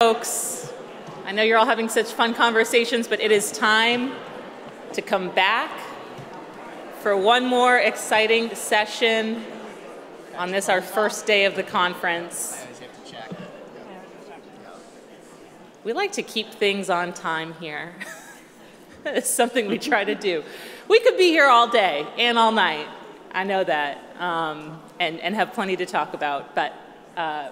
Folks, I know you're all having such fun conversations, but it is time to come back for one more exciting session on this, our first day of the conference. We like to keep things on time here. It's something we try to do. We could be here all day and all night. I know that, and have plenty to talk about, but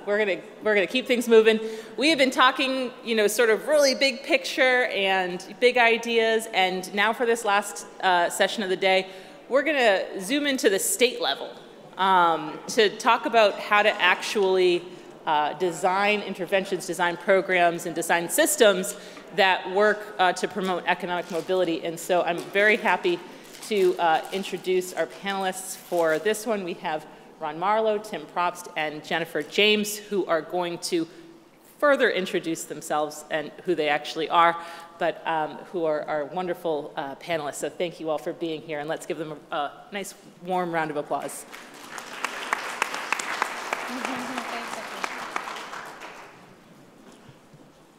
we're gonna keep things moving. We have been talking, sort of really big picture and big ideas, and now for this last session of the day, we're gonna zoom into the state level to talk about how to actually design interventions, design programs, and design systems that work to promote economic mobility. And so I'm very happy to introduce our panelists for this one. We have Ron Marlow, Tim Probst, and Jennifer James, who are going to further introduce themselves and who they actually are, but who are our wonderful panelists. So thank you all for being here, and let's give them a nice warm round of applause.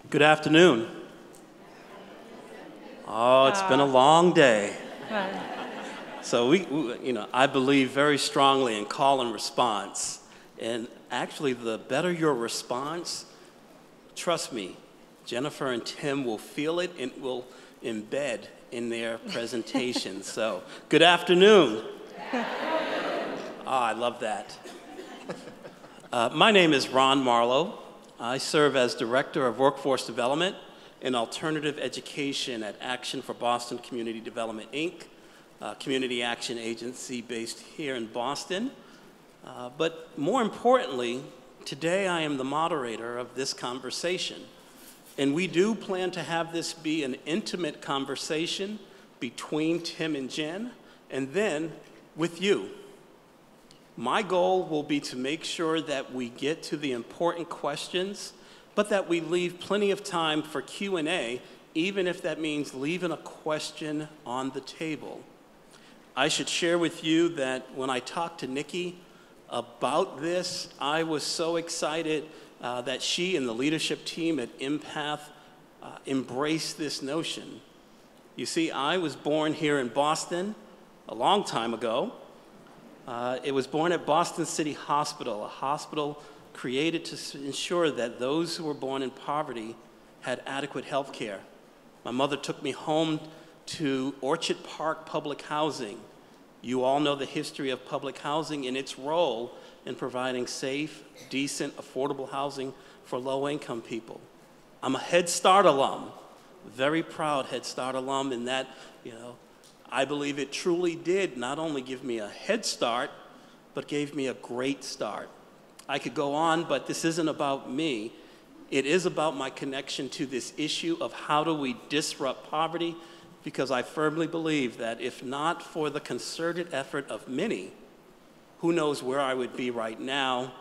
Good afternoon. Oh, it's been a long day. So I believe very strongly in call and response. And actually, the better your response, trust me, Jennifer and Tim will feel it and will embed in their presentation. So, good afternoon. I love that. My name is Ron Marlow. I serve as Director of Workforce Development and Alternative Education at Action for Boston Community Development, Inc., a community action agency based here in Boston. But more importantly, today I am the moderator of this conversation. And we do plan to have this be an intimate conversation between Tim and Jen, and then with you. My goal will be to make sure that we get to the important questions, but that we leave plenty of time for Q&A, even if that means leaving a question on the table. I should share with you that when I talked to Nikki about this, I was so excited that she and the leadership team at Empath embraced this notion. You see, I was born here in Boston a long time ago. It was born at Boston City Hospital, a hospital created to ensure that those who were born in poverty had adequate health care. My mother took me home to Orchard Park Public Housing. You all know the history of public housing and its role in providing safe, decent, affordable housing for low-income people. I'm a Head Start alum, very proud Head Start alum, in that, I believe it truly did not only give me a head start, but gave me a great start. I could go on, but this isn't about me. It is about my connection to this issue of how do we disrupt poverty, because I firmly believe that if not for the concerted effort of many, who knows where I would be right now,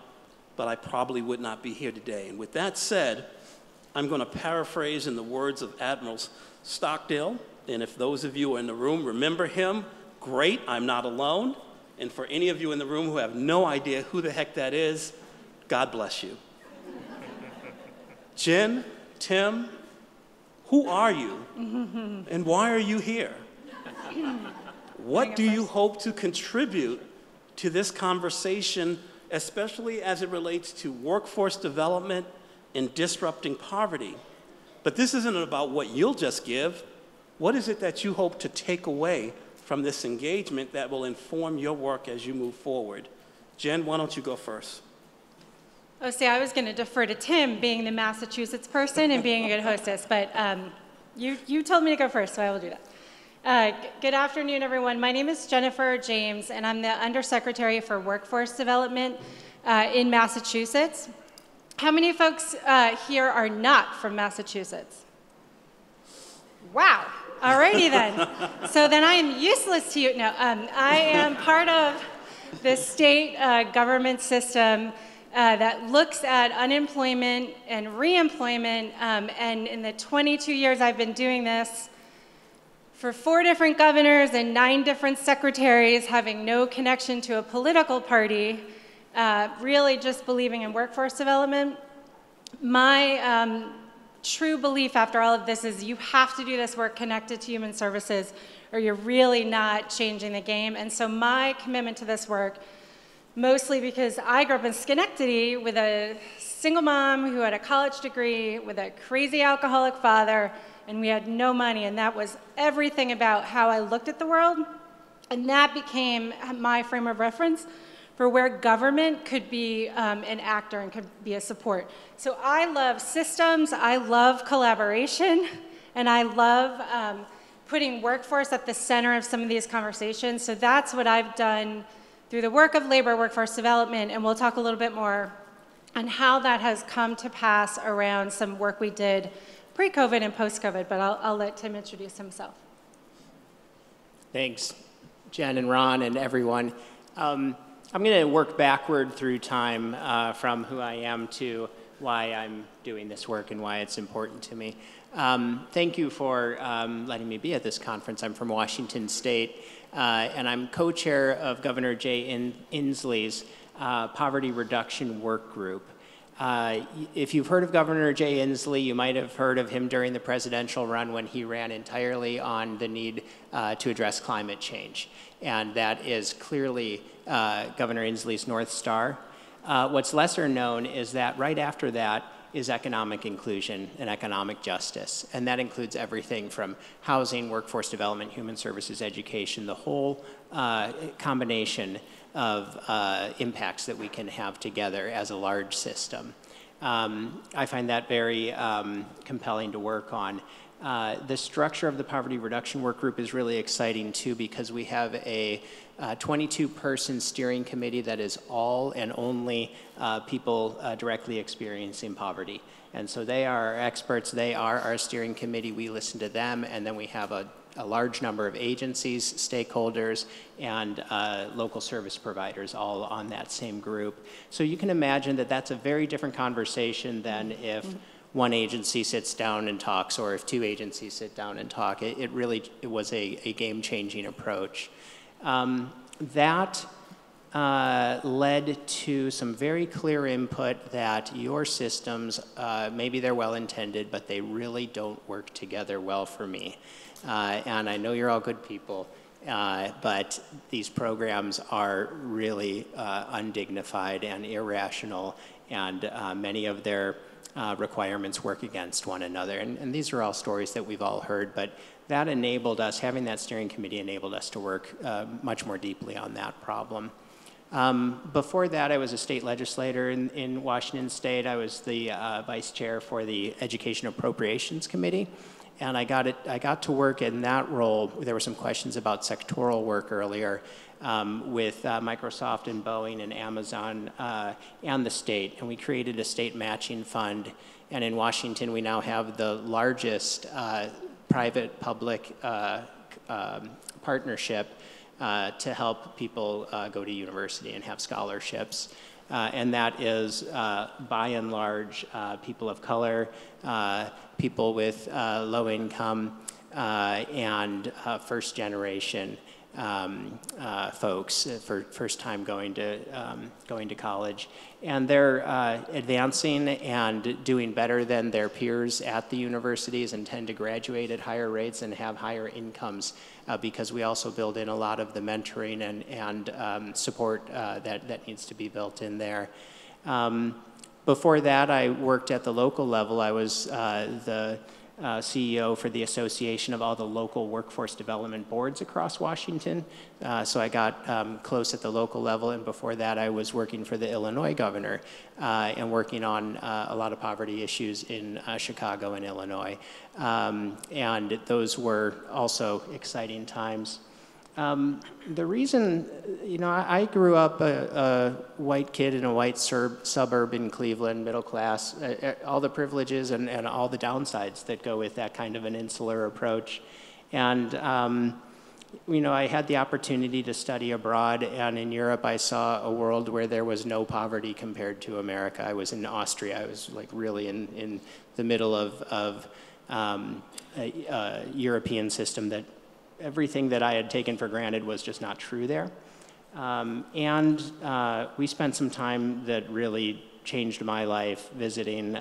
but I probably would not be here today. And with that said, I'm going to paraphrase in the words of Admiral Stockdale, and if those of you in the room remember him, great, I'm not alone. And for any of you in the room who have no idea who the heck that is, God bless you. Jen, Tim, who are you? And why are you here? What do you hope to contribute to this conversation, especially as it relates to workforce development and disrupting poverty? But this isn't about what you'll just give. What is it that you hope to take away from this engagement that will inform your work as you move forward? Jen, why don't you go first? Oh, see, I was going to defer to Tim, being the Massachusetts person and being a good hostess, but you told me to go first, so I will do that. Good afternoon, everyone. My name is Jennifer James, and I'm the Undersecretary for Workforce Development in Massachusetts. How many folks here are not from Massachusetts? Wow. Alrighty then. So then I am useless to you. No, I am part of the state government system that looks at unemployment and reemployment, and in the 22 years I've been doing this, for 4 different governors and 9 different secretaries, having no connection to a political party, really just believing in workforce development, My true belief after all of this is you have to do this work connected to human services or you're really not changing the game. And so my commitment to this work, mostly because I grew up in Schenectady with a single mom who had a college degree with a crazy alcoholic father, and we had no money, and that was everything about how I looked at the world. And that became my frame of reference for where government could be an actor and could be a support. So I love systems, I love collaboration, and I love putting workforce at the center of some of these conversations. So that's what I've done through the work of labor workforce development, and we'll talk a little bit more on how that has come to pass around some work we did pre-COVID and post-COVID, but I'll let Tim introduce himself. Thanks, Jen and Ron and everyone. I'm going to work backward through time from who I am to why I'm doing this work and why it's important to me. Thank you for letting me be at this conference. I'm from Washington State, and I'm co-chair of Governor Jay Inslee's Poverty Reduction Workgroup. If you've heard of Governor Jay Inslee, you might have heard of him during the presidential run when he ran entirely on the need to address climate change. And that is clearly Governor Inslee's North Star. What's lesser known is that right after that is economic inclusion and economic justice. And that includes everything from housing, workforce development, human services, education, the whole combination of impacts that we can have together as a large system. I find that very compelling to work on. The structure of the Poverty Reduction Work Group is really exciting too, because we have a 22-person steering committee that is all and only people directly experiencing poverty. And so they are our experts, they are our steering committee, we listen to them, and then we have a large number of agencies, stakeholders, and local service providers all on that same group. So you can imagine that that's a very different conversation than if one agency sits down and talks, or if two agencies sit down and talk. It was a game-changing approach. That led to some very clear input that your systems, maybe they're well-intended, but they really don't work together well for me. And I know you're all good people, but these programs are really undignified and irrational, and many of their requirements work against one another. And these are all stories that we've all heard, but that enabled us, having that steering committee enabled us to work much more deeply on that problem. Before that, I was a state legislator in Washington State. I was the vice chair for the Education Appropriations Committee. And I got to work in that role. There were some questions about sectoral work earlier with Microsoft and Boeing and Amazon and the state. And we created a state matching fund. And in Washington, we now have the largest private-public partnership to help people go to university and have scholarships. And that is, by and large, people of color, people with low income, and first generation folks for first time going to college. And they're advancing and doing better than their peers at the universities, and tend to graduate at higher rates and have higher incomes because we also build in a lot of the mentoring and support that needs to be built in there. Before that, I worked at the local level. I was the CEO for the Association of all the local workforce development boards across Washington. So I got close at the local level, and before that I was working for the Illinois governor and working on a lot of poverty issues in Chicago and Illinois. And those were also exciting times. The reason, I grew up a white kid in a white suburb in Cleveland, middle class, all the privileges and all the downsides that go with that kind of an insular approach. And, I had the opportunity to study abroad, and in Europe I saw a world where there was no poverty compared to America. I was in Austria. I was like really in the middle of a European system that everything that I had taken for granted was just not true there. And we spent some time that really changed my life visiting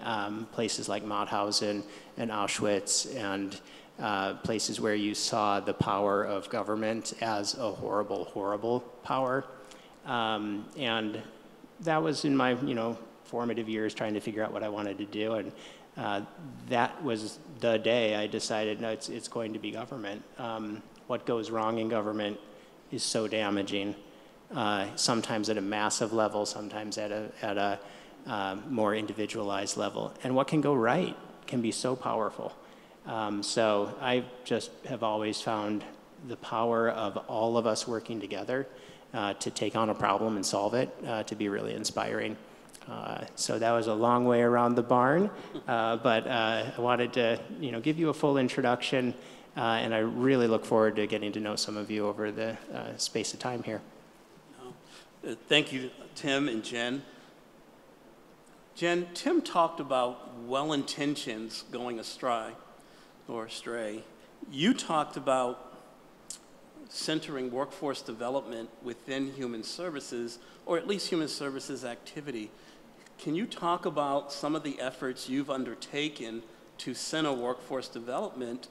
places like Mauthausen and Auschwitz and places where you saw the power of government as a horrible, horrible power. And that was in my, formative years trying to figure out what I wanted to do. And that was the day I decided, no, it's going to be government. What goes wrong in government is so damaging, sometimes at a massive level, sometimes at a more individualized level. And what can go right can be so powerful. So I just have always found the power of all of us working together to take on a problem and solve it to be really inspiring. So that was a long way around the barn, but I wanted to give you a full introduction, and I really look forward to getting to know some of you over the space of time here. Thank you, Tim and Jen. Jen, Tim talked about well-intentions going astray. You talked about centering workforce development within human services, or at least human services activity. Can you talk about some of the efforts you've undertaken to center workforce development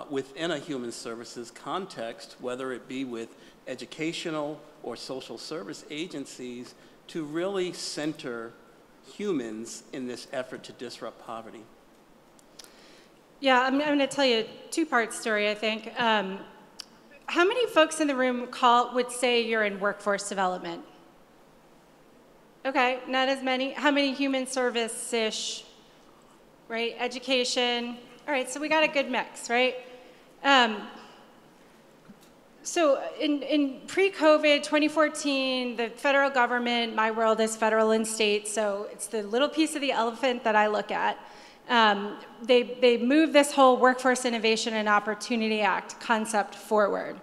within a human services context, whether it be with educational or social service agencies, to really center humans in this effort to disrupt poverty? Yeah, I'm going to tell you a two-part story, I think. How many folks in the room would say you're in workforce development? Okay, not as many. How many human service-ish, right? Education. All right, so we got a good mix, right? So in pre-COVID, 2014, the federal government, my world is federal and state, so it's the little piece of the elephant that I look at. They moved this whole Workforce Innovation and Opportunity Act concept forward.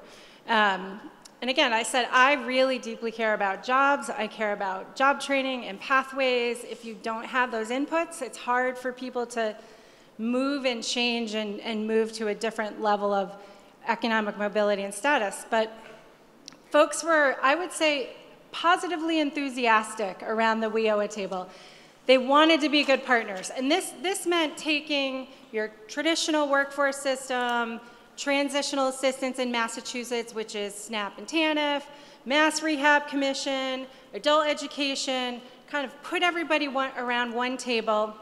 And again, I said, I really deeply care about jobs. I care about job training and pathways. If you don't have those inputs, it's hard for people to move and change and move to a different level of economic mobility and status. But folks were, I would say, positively enthusiastic around the WIOA table. They wanted to be good partners. And this meant taking your traditional workforce system, transitional assistance in Massachusetts, which is SNAP and TANF, Mass Rehab Commission, adult education, kind of put everybody around one table.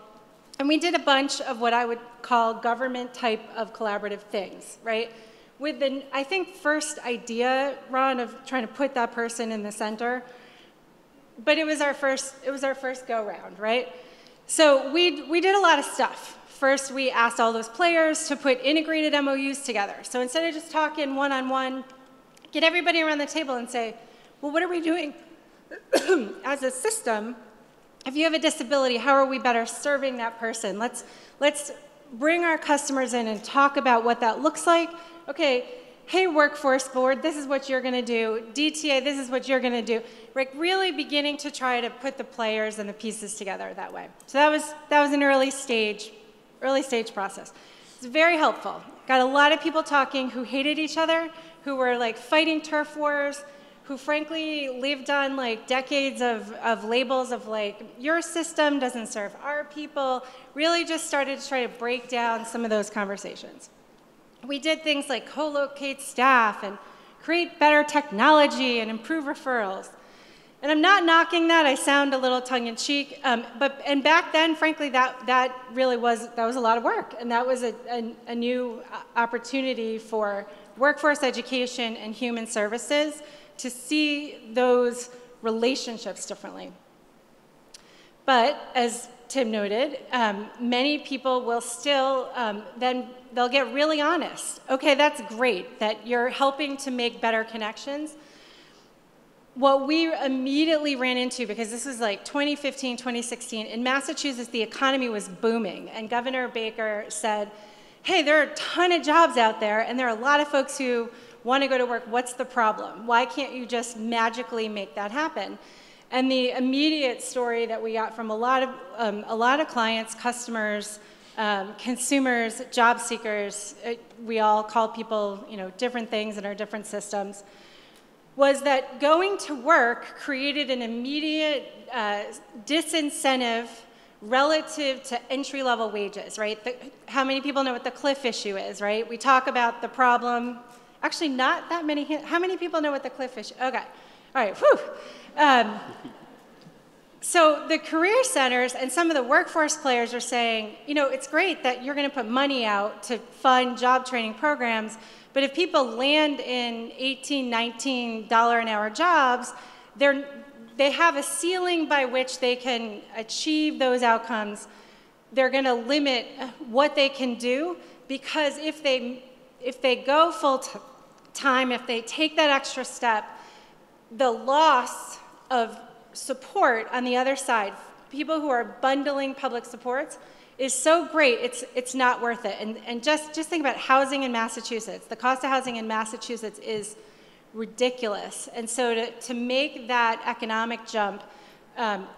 And we did a bunch of what I would call government type of collaborative things, right? With the, I think, first idea, Ron, of trying to put that person in the center. But it was our first go round, right? So we did a lot of stuff. First, we asked all those players to put integrated MOUs together. So instead of just talking one-on-one, get everybody around the table and say, well, what are we doing as a system? If you have a disability, how are we better serving that person? Let's bring our customers in and talk about what that looks like. Okay, hey, workforce board, this is what you're gonna do. DTA, this is what you're gonna do. Like really beginning to try to put the players and the pieces together that way. So that was an early stage process. It's very helpful. Got a lot of people talking who hated each other, who were like fighting turf wars, who frankly lived on like decades of labels of like, your system doesn't serve our people, really just started to try to break down some of those conversations. We did things like co-locate staff and create better technology and improve referrals. And I'm not knocking that, I sound a little tongue-in-cheek, and back then, frankly, that was a lot of work, and that was a new opportunity for workforce education and human services to see those relationships differently. But as Tim noted, many people will still, then they'll get really honest. Okay, that's great that you're helping to make better connections. What we immediately ran into, because this was like 2015, 2016, in Massachusetts, the economy was booming, and Governor Baker said, hey, there are a ton of jobs out there, and there are a lot of folks who want to go to work. What's the problem? Why can't you just magically make that happen? And the immediate story that we got from a lot of clients, customers, consumers, job seekers, we all call people different things in our different systems, was that going to work created an immediate disincentive relative to entry-level wages, right? How many people know what the cliff issue is, right? We talk about the problem. Actually, not that many. How many people know what the cliff issue? Okay. All right. Whew. So the career centers and some of the workforce players are saying, you know, it's great that you're going to put money out to fund job training programs, but if people land in $18, $19 an hour jobs, they have a ceiling by which they can achieve those outcomes. They're going to limit what they can do, because if they go full time, if they take that extra step, the loss of support on the other side, people who are bundling public supports, is so great, it's not worth it. And just think about housing in Massachusetts. The cost of housing in Massachusetts is ridiculous. And so to make that economic jump,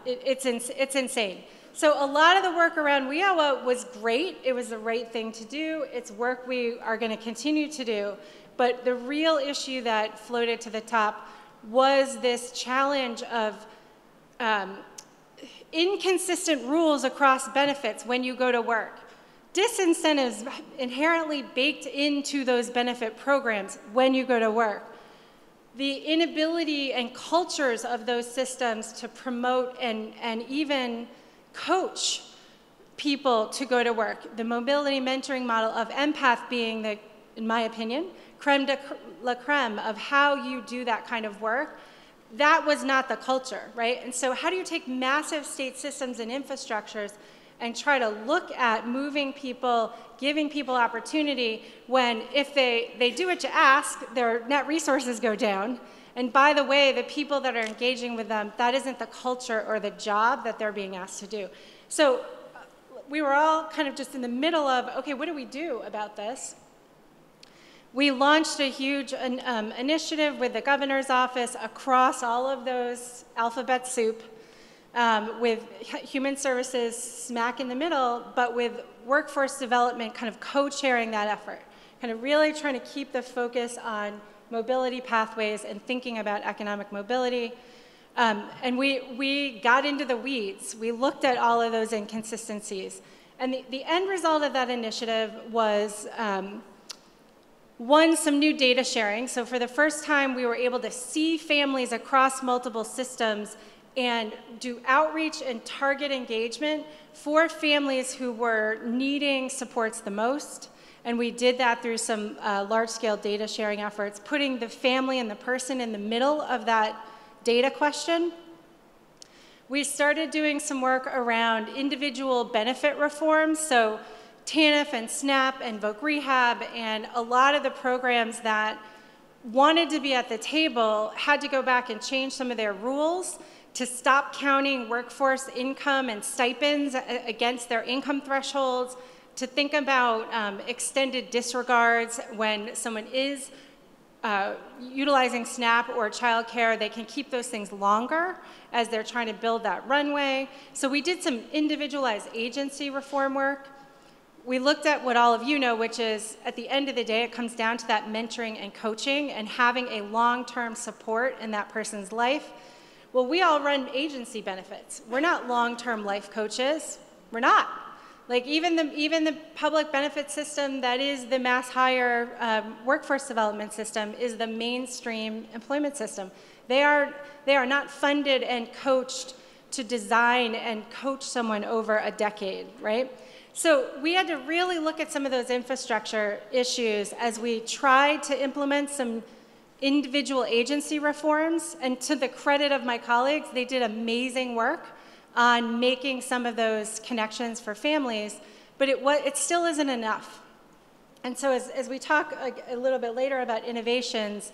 it's insane. So a lot of the work around WIOA was great. It was the right thing to do. It's work we are going to continue to do. But the real issue that floated to the top was this challenge of inconsistent rules across benefits when you go to work. Disincentives inherently baked into those benefit programs when you go to work. The inability and cultures of those systems to promote and even coach people to go to work. The mobility mentoring model of empath being the, in my opinion, creme de la creme of how you do that kind of work. That was not the culture, right? And so how do you take massive state systems and infrastructures and try to look at moving people, giving people opportunity, when if they do what you ask, their net resources go down. And by the way, the people that are engaging with them, that isn't the culture or the job that they're being asked to do. So we were all kind of just in the middle of, okay, what do we do about this? We launched a huge initiative with the governor's office across all of those alphabet soup, with human services smack in the middle, but with workforce development kind of co-chairing that effort, kind of really trying to keep the focus on mobility pathways and thinking about economic mobility. And we got into the weeds. We looked at all of those inconsistencies. And the end result of that initiative was, one, some new data sharing. So for the first time, we were able to see families across multiple systems and do outreach and target engagement for families who were needing supports the most. And we did that through some large-scale data sharing efforts, putting the family and the person in the middle of that data question. We started doing some work around individual benefit reforms. So TANF and SNAP and Voc Rehab and a lot of the programs that wanted to be at the table had to go back and change some of their rules to stop counting workforce income and stipends against their income thresholds, to think about extended disregards when someone is utilizing SNAP or childcare. They can keep those things longer as they're trying to build that runway. So we did some individualized agency reform work. We looked at what all of you know, which is at the end of the day, it comes down to that mentoring and coaching and having a long-term support in that person's life. Well, we all run agency benefits. We're not long-term life coaches. We're not. Like even the public benefit system that is the mass hire workforce development system is the mainstream employment system. They are not funded and coached to design and coach someone over a decade, right? So we had to really look at some of those infrastructure issues as we tried to implement some individual agency reforms. And to the credit of my colleagues, they did amazing work on making some of those connections for families, but it still isn't enough. And so as we talk a little bit later about innovations,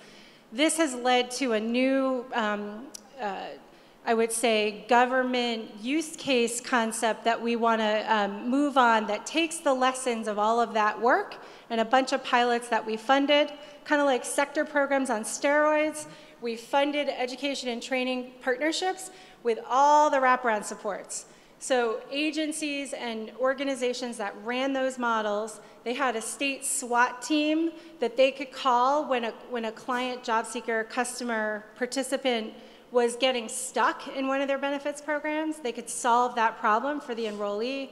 this has led to a new, I would say, government use case concept that we want to move on, that takes the lessons of all of that work and a bunch of pilots that we funded, kind of like sector programs on steroids. We funded education and training partnerships with all the wraparound supports. So agencies and organizations that ran those models, they had a state SWAT team that they could call when a client, job seeker, customer, participant was getting stuck in one of their benefits programs. They could solve that problem for the enrollee.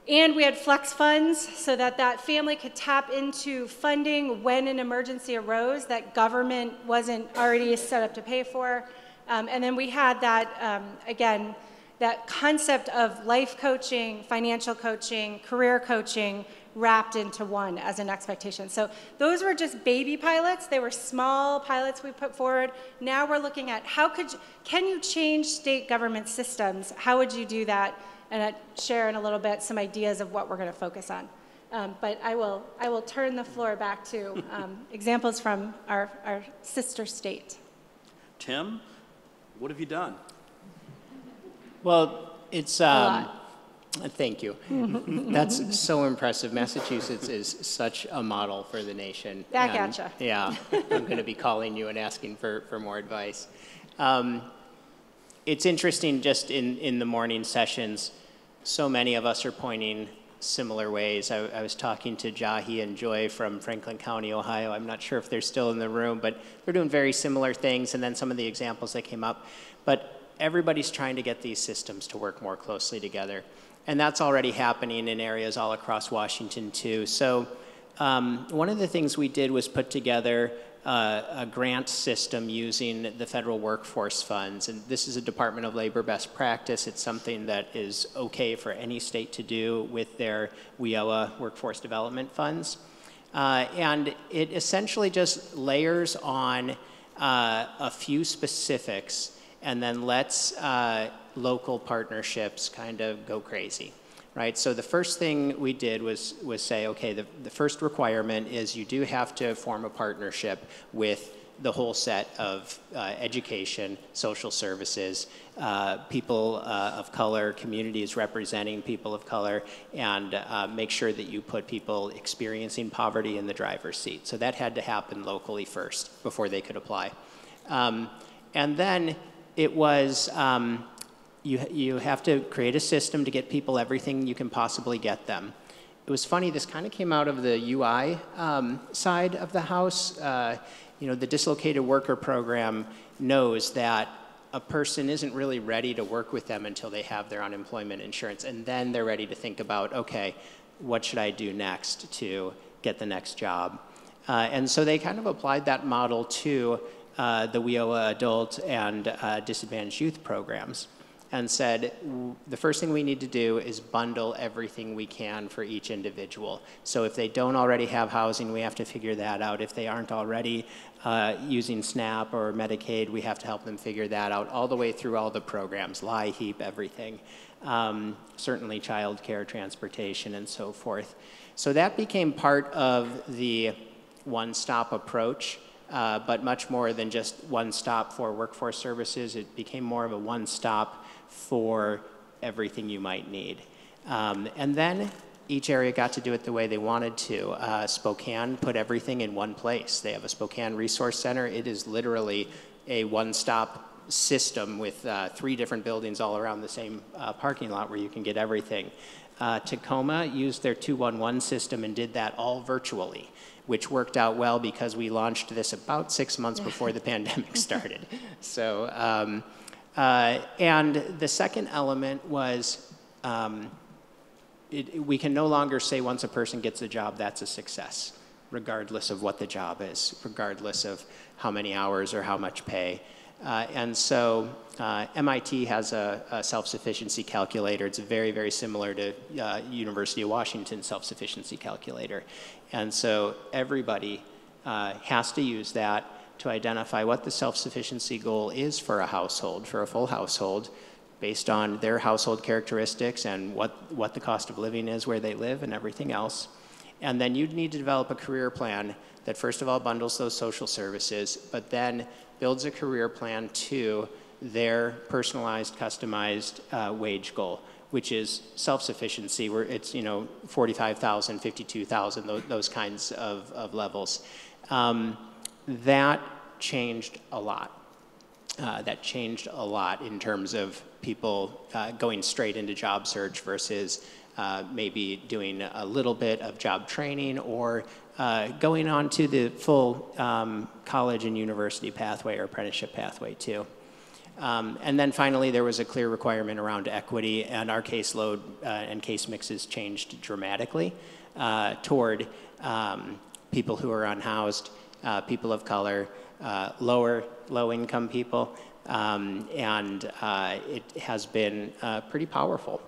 And we had flex funds so that that family could tap into funding when an emergency arose that government wasn't already set up to pay for. And then we had that, again, that concept of life coaching, financial coaching, career coaching wrapped into one as an expectation. So those were just baby pilots. They were small pilots we put forward. Now we're looking at can you change state government systems? How would you do that? And I'd share in a little bit some ideas of what we're going to focus on. But I will turn the floor back to examples from our sister state. Tim, what have you done? Well, it's A lot. Thank you. That's so impressive. Massachusetts is such a model for the nation. Back at ya. Yeah, I'm going to be calling you and asking for more advice. It's interesting just in the morning sessions, so many of us are pointing similar ways. I was talking to Jahi and Joy from Franklin County, Ohio. I'm not sure if they're still in the room, but they're doing very similar things, and then some of the examples that came up. But everybody's trying to get these systems to work more closely together. And that's already happening in areas all across Washington too. So one of the things we did was put together a grant system using the federal workforce funds. And this is a Department of Labor best practice. It's something that is okay for any state to do with their WIOA workforce development funds. And it essentially just layers on a few specifics and then lets local partnerships kind of go crazy, right? So the first thing we did was say, okay, the first requirement is you do have to form a partnership with the whole set of education, social services, people of color, communities representing people of color, and make sure that you put people experiencing poverty in the driver's seat. So that had to happen locally first before they could apply. And then it was, you have to create a system to get people everything you can possibly get them. It was funny, this kind of came out of the UI side of the house. You know, the dislocated worker program knows that a person isn't really ready to work with them until they have their unemployment insurance, and then they're ready to think about, okay, what should I do next to get the next job? And so they kind of applied that model to the WIOA adult and disadvantaged youth programs and said, the first thing we need to do is bundle everything we can for each individual. So if they don't already have housing, we have to figure that out. If they aren't already using SNAP or Medicaid, we have to help them figure that out all the way through all the programs, LIHEAP, everything. Certainly childcare, transportation, and so forth. So that became part of the one-stop approach. But much more than just one stop for workforce services. It became more of a one stop for everything you might need. And then each area got to do it the way they wanted to. Spokane put everything in one place. They have a Spokane Resource Center. It is literally a one-stop system with 3 different buildings all around the same parking lot where you can get everything. Tacoma used their 211 system and did that all virtually, which worked out well because we launched this about 6 months before the pandemic started. So, and the second element was we can no longer say once a person gets a job, that's a success, regardless of what the job is, regardless of how many hours or how much pay. And so MIT has a self-sufficiency calculator. It's very, very similar to University of Washington self-sufficiency calculator. And so everybody has to use that to identify what the self-sufficiency goal is for a household, for a full household, based on their household characteristics and what the cost of living is where they live and everything else. And then you need to develop a career plan that first of all bundles those social services, but then builds a career plan to their personalized, customized wage goal, which is self-sufficiency, where it's, you know, 45,000, 52,000, those kinds of levels. That changed a lot. That changed a lot in terms of people going straight into job search versus maybe doing a little bit of job training or going on to the full college and university pathway or apprenticeship pathway too. And then finally, there was a clear requirement around equity, and our caseload and case mixes changed dramatically toward people who are unhoused, people of color, low-income people, and it has been pretty powerful.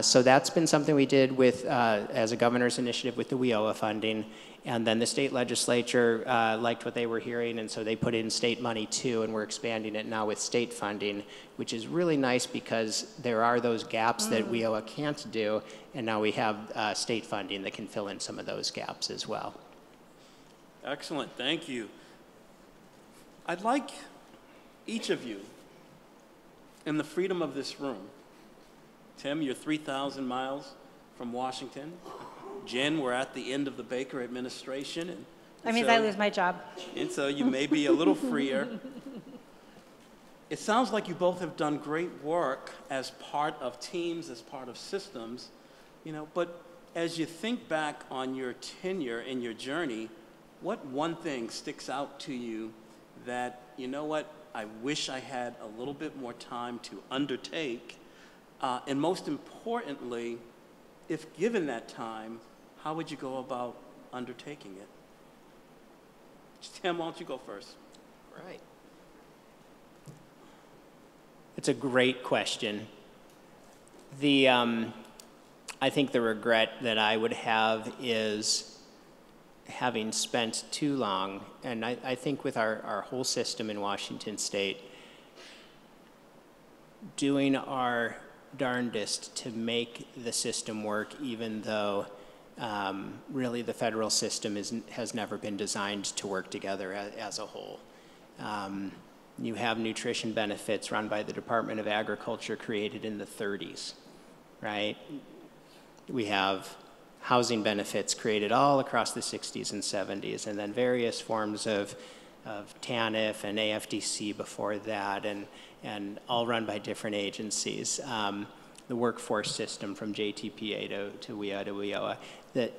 So that's been something we did with, as a governor's initiative with the WIOA funding, and then the state legislature liked what they were hearing, and so they put in state money too, and we're expanding it now with state funding, which is really nice because there are those gaps that WIOA can't do, and now we have state funding that can fill in some of those gaps as well. Excellent, thank you. I'd like each of you, in the freedom of this room, Tim, you're 3,000 miles from Washington. Jen, we're at the end of the Baker administration. And that means I lose my job. And so you may be a little freer. It sounds like you both have done great work as part of teams, as part of systems, you know, but as you think back on your tenure and your journey, what one thing sticks out to you that, you know what, I wish I had a little bit more time to undertake? And most importantly, if given that time, how would you go about undertaking it? Tim, why don't you go first? Right. It's a great question. I think the regret that I would have is having spent too long, and I think with our whole system in Washington State, doing our darndest to make the system work, even though really the federal system has never been designed to work together as a whole. You have nutrition benefits run by the Department of Agriculture created in the 30s, right? We have housing benefits created all across the 60s and 70s, and then various forms of TANF and AFDC before that, and all run by different agencies. The workforce system from JTPA to WIA to WIOA, that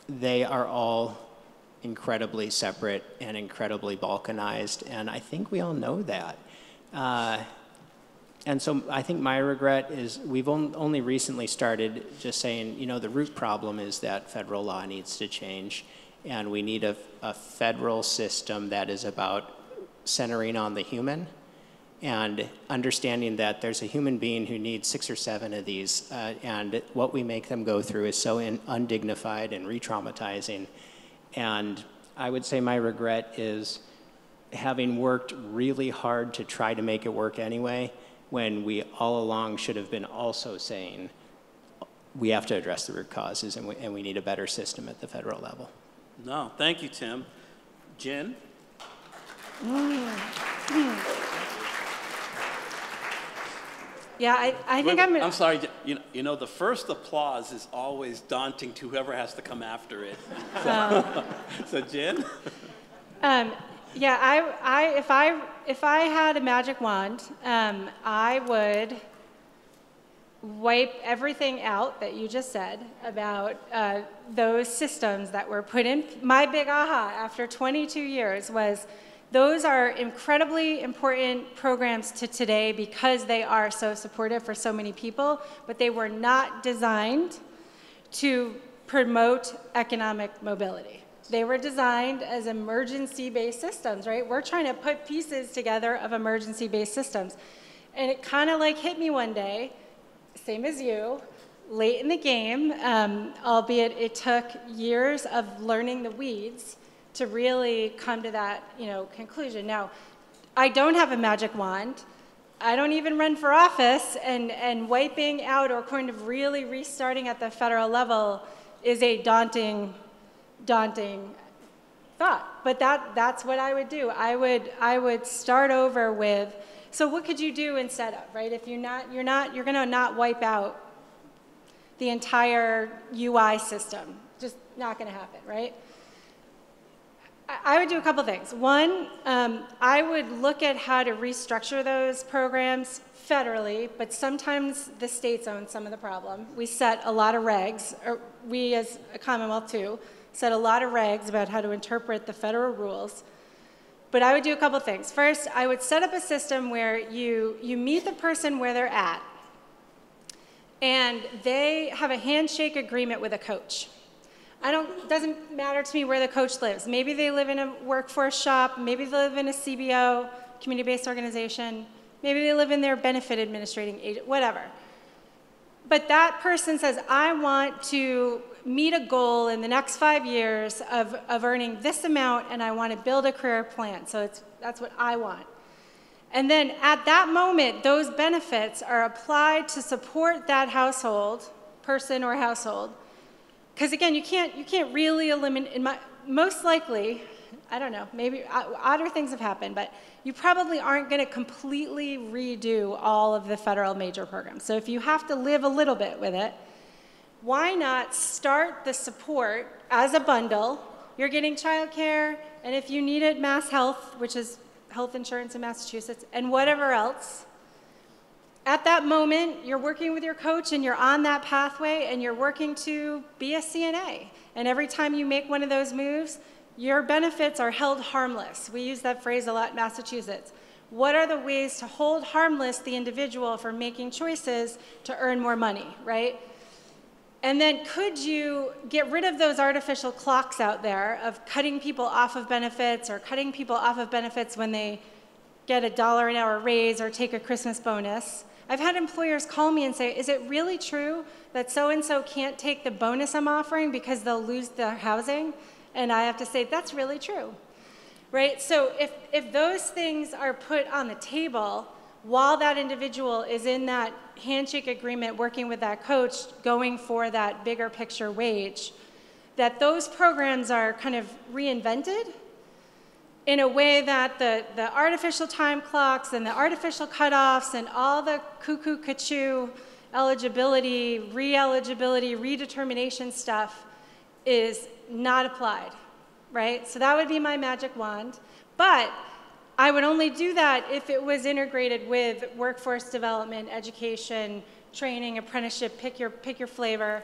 they are all incredibly separate and incredibly balkanized, and I think we all know that. And so I think my regret is we've only recently started just saying, you know, the root problem is that federal law needs to change, and we need a federal system that is about centering on the human and understanding that there's a human being who needs 6 or 7 of these, and what we make them go through is so undignified and re-traumatizing. And I would say my regret is having worked really hard to try to make it work anyway, when we all along should have been also saying we have to address the root causes, and we need a better system at the federal level. No, thank you, Tim. Jen? Yeah, I think I'm sorry, you know, the first applause is always daunting to whoever has to come after it. So Jen? Yeah, if I had a magic wand, I would wipe everything out that you just said about those systems that were put in. My big aha after 22 years was those are incredibly important programs to today because they are so supportive for so many people, but they were not designed to promote economic mobility. They were designed as emergency-based systems, right? We're trying to put pieces together of emergency-based systems. And it kind of like hit me one day, same as you, late in the game, albeit it took years of learning the weeds to really come to that, conclusion. Now, I don't have a magic wand. I don't even run for office, and wiping out or kind of really restarting at the federal level is a daunting thought. But that's what I would do. I would start over with, so what could you do instead of, right? If you're gonna not wipe out the entire UI system. Just not gonna happen, right? I would do a couple things. One, I would look at how to restructure those programs federally, but sometimes the states own some of the problem. We set a lot of regs, or we as a Commonwealth too, set a lot of regs about how to interpret the federal rules. But I would do a couple things. First, I would set up a system where you meet the person where they're at, and they have a handshake agreement with a coach. Doesn't matter to me where the coach lives. Maybe they live in a workforce shop, maybe they live in a CBO, community-based organization, maybe they live in their benefit administrating agent, whatever. But that person says, I want to meet a goal in the next 5 years of earning this amount, and I want to build a career plan. So that's what I want. And then at that moment, those benefits are applied to support that household, person or household. Because again, you can't really eliminate, most likely, I don't know, maybe odder things have happened, but you probably aren't going to completely redo all of the federal major programs. So if you have to live a little bit with it, why not start the support as a bundle? You're getting childcare, and if you need it, Mass Health, which is health insurance in Massachusetts, and whatever else. At that moment, you're working with your coach and you're on that pathway and you're working to be a CNA. And every time you make one of those moves, your benefits are held harmless. We use that phrase a lot in Massachusetts. What are the ways to hold harmless the individual for making choices to earn more money, right? And then could you get rid of those artificial clocks out there of cutting people off of benefits or cutting people off of benefits when they get $1 an hour raise or take a Christmas bonus? I've had employers call me and say, is it really true that so-and-so can't take the bonus I'm offering because they'll lose their housing? And I have to say, that's really true, right? So if those things are put on the table while that individual is in that handshake agreement working with that coach, going for that bigger picture wage, that those programs are kind of reinvented in a way that the artificial time clocks and the artificial cutoffs and all the cuckoo-cuckoo eligibility, re-eligibility, redetermination stuff is not applied, right? So that would be my magic wand. But I would only do that if it was integrated with workforce development, education, training, apprenticeship, pick your flavor,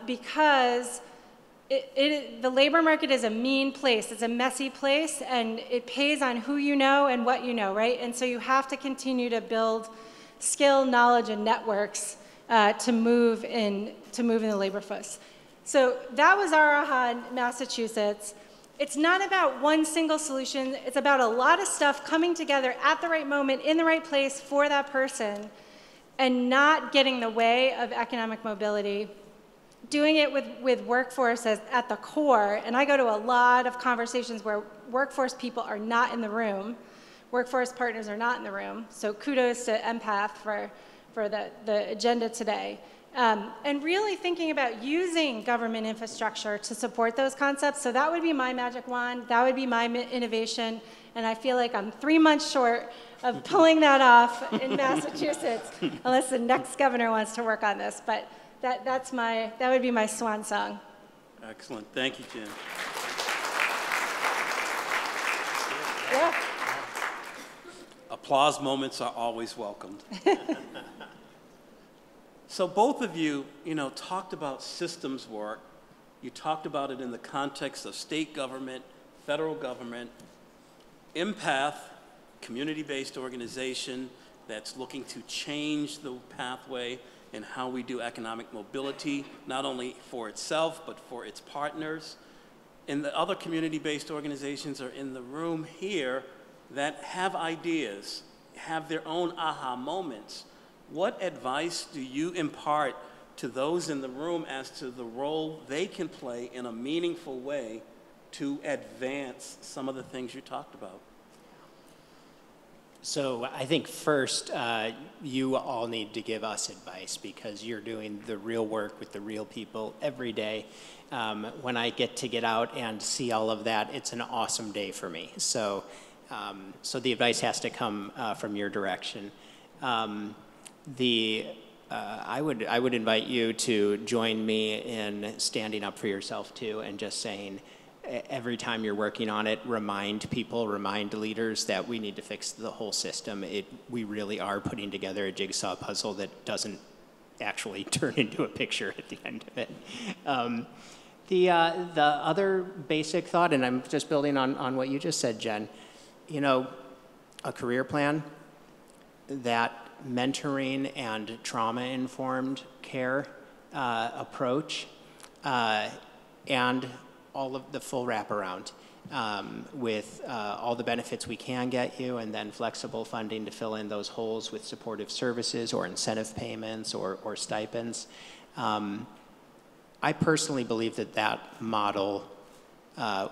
because the labor market is a mean place. It's a messy place, and it pays on who you know and what you know, right? And so you have to continue to build skill, knowledge, and networks to move in the labor force. So that was our aha in Massachusetts. It's not about one single solution. It's about a lot of stuff coming together at the right moment, in the right place for that person, and not getting in the way of economic mobility. Doing it with workforce at the core, and I go to a lot of conversations where workforce people are not in the room, workforce partners are not in the room, so kudos to Empath for the agenda today. And really thinking about using government infrastructure to support those concepts. So that would be my magic wand, that would be my innovation, and I feel like I'm 3 months short of pulling that off in Massachusetts, unless the next governor wants to work on this. But that would be my swan song. Excellent. Thank you, Jen. Yeah. Applause moments are always welcomed. So both of you, talked about systems work. You talked about it in the context of state government, federal government, Empath, community-based organization that's looking to change the pathway and how we do economic mobility, not only for itself, but for its partners. And the other community-based organizations are in the room here that have ideas, have their own aha moments. What advice do you impart to those in the room as to the role they can play in a meaningful way to advance some of the things you talked about? So I think first, you all need to give us advice because you're doing the real work with the real people every day. When I get out and see all of that, it's an awesome day for me. So the advice has to come from your direction. I would invite you to join me in standing up for yourself too and just saying, every time you're working on it, remind people, remind leaders that we need to fix the whole system. We really are putting together a jigsaw puzzle that doesn't actually turn into a picture at the end of it. The other basic thought, and I'm just building on what you just said, Jen, you know, a career plan, that mentoring and trauma-informed care approach, and all of the full wraparound with all the benefits we can get you, and then flexible funding to fill in those holes with supportive services or incentive payments or stipends. I personally believe that model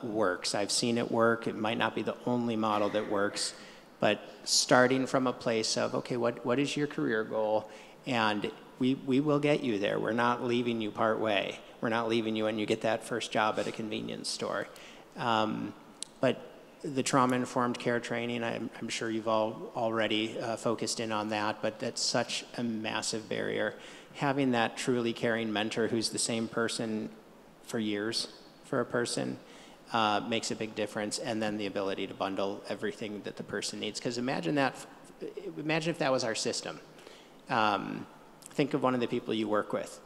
works. I've seen it work. It might not be the only model that works, but starting from a place of, okay, what is your career goal? And we will get you there. We're not leaving you part way. We're not leaving you when you get that first job at a convenience store. But the trauma-informed care training, I'm sure you've all already focused in on that, but that's such a massive barrier. Having that truly caring mentor who's the same person for years for a person makes a big difference, and then the ability to bundle everything that the person needs. Because imagine if that was our system. Think of one of the people you work with.